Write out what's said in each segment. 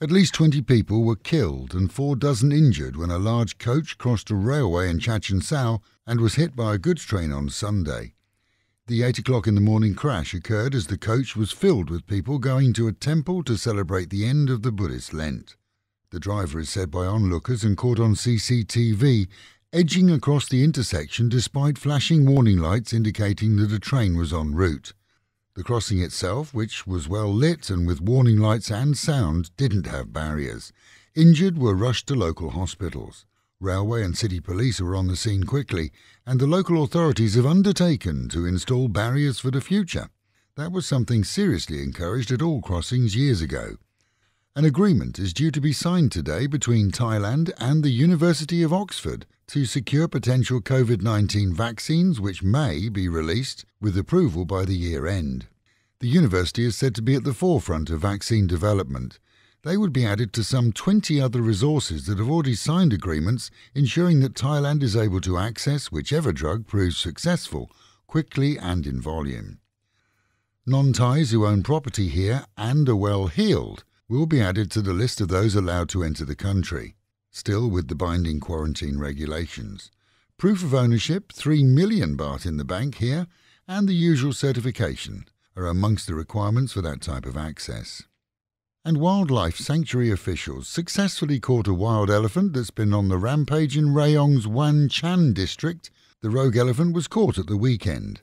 At least 20 people were killed and 4 dozen injured when a large coach crossed a railway in Chachoengsao and was hit by a goods train on Sunday. The 8 o'clock in the morning crash occurred as the coach was filled with people going to a temple to celebrate the end of the Buddhist Lent. The driver is said by onlookers and caught on CCTV edging across the intersection despite flashing warning lights indicating that a train was en route. The crossing itself, which was well lit and with warning lights and sound, didn't have barriers. Injured were rushed to local hospitals. Railway and city police were on the scene quickly, and the local authorities have undertaken to install barriers for the future. That was something seriously encouraged at all crossings years ago. An agreement is due to be signed today between Thailand and the University of Oxford to secure potential COVID-19 vaccines which may be released with approval by the year end. The university is said to be at the forefront of vaccine development. They would be added to some 20 other resources that have already signed agreements ensuring that Thailand is able to access whichever drug proves successful, quickly and in volume. Non-Thais who own property here and are well heeled will be added to the list of those allowed to enter the country, still with the binding quarantine regulations. Proof of ownership, 3 million baht in the bank here, and the usual certification are amongst the requirements for that type of access. And wildlife sanctuary officials successfully caught a wild elephant that's been on the rampage in Rayong's Wan Chan district. The rogue elephant was caught at the weekend.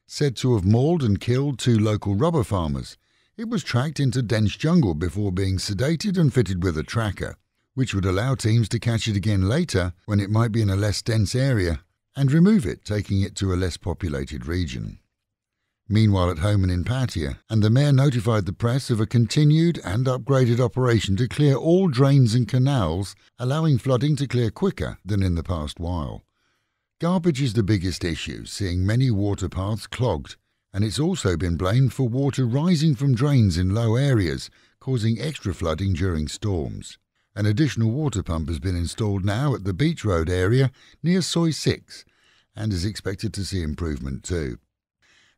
Said to have mauled and killed 2 local rubber farmers, it was tracked into dense jungle before being sedated and fitted with a tracker, which would allow teams to catch it again later when it might be in a less dense area and remove it, taking it to a less populated region. Meanwhile at home and in Pattaya, and the mayor notified the press of a continued and upgraded operation to clear all drains and canals, allowing flooding to clear quicker than in the past while. Garbage is the biggest issue, seeing many water paths clogged, and it's also been blamed for water rising from drains in low areas, causing extra flooding during storms. An additional water pump has been installed now at the Beach Road area near Soi 6 and is expected to see improvement too.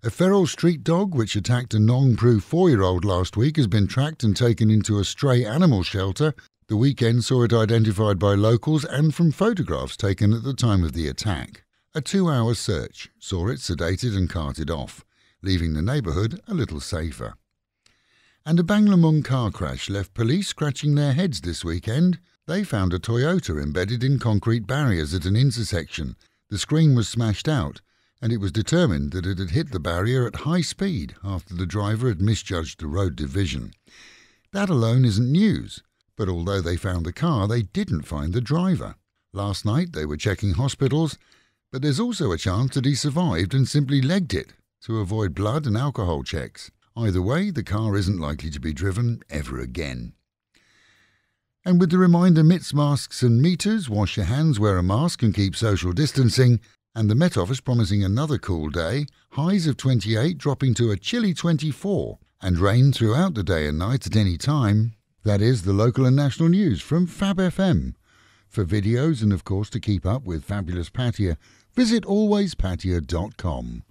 A feral street dog which attacked a Nong-Pru 4-year-old last week has been tracked and taken into a stray animal shelter. The weekend saw it identified by locals and from photographs taken at the time of the attack. A 2-hour search saw it sedated and carted off, leaving the neighbourhood a little safer. And a Banglamung car crash left police scratching their heads this weekend. They found a Toyota embedded in concrete barriers at an intersection. The screen was smashed out, and it was determined that it had hit the barrier at high speed after the driver had misjudged the road division. That alone isn't news, but although they found the car, they didn't find the driver. Last night they were checking hospitals, but there's also a chance that he survived and simply legged it to avoid blood and alcohol checks. Either way, the car isn't likely to be driven ever again. And with the reminder mitts, masks and meters, wash your hands, wear a mask and keep social distancing, and the Met Office promising another cool day, highs of 28 dropping to a chilly 24, and rain throughout the day and night at any time. That is the local and national news from Fab FM. For videos and of course to keep up with Fabulous Pattaya, visit alwayspattaya.com.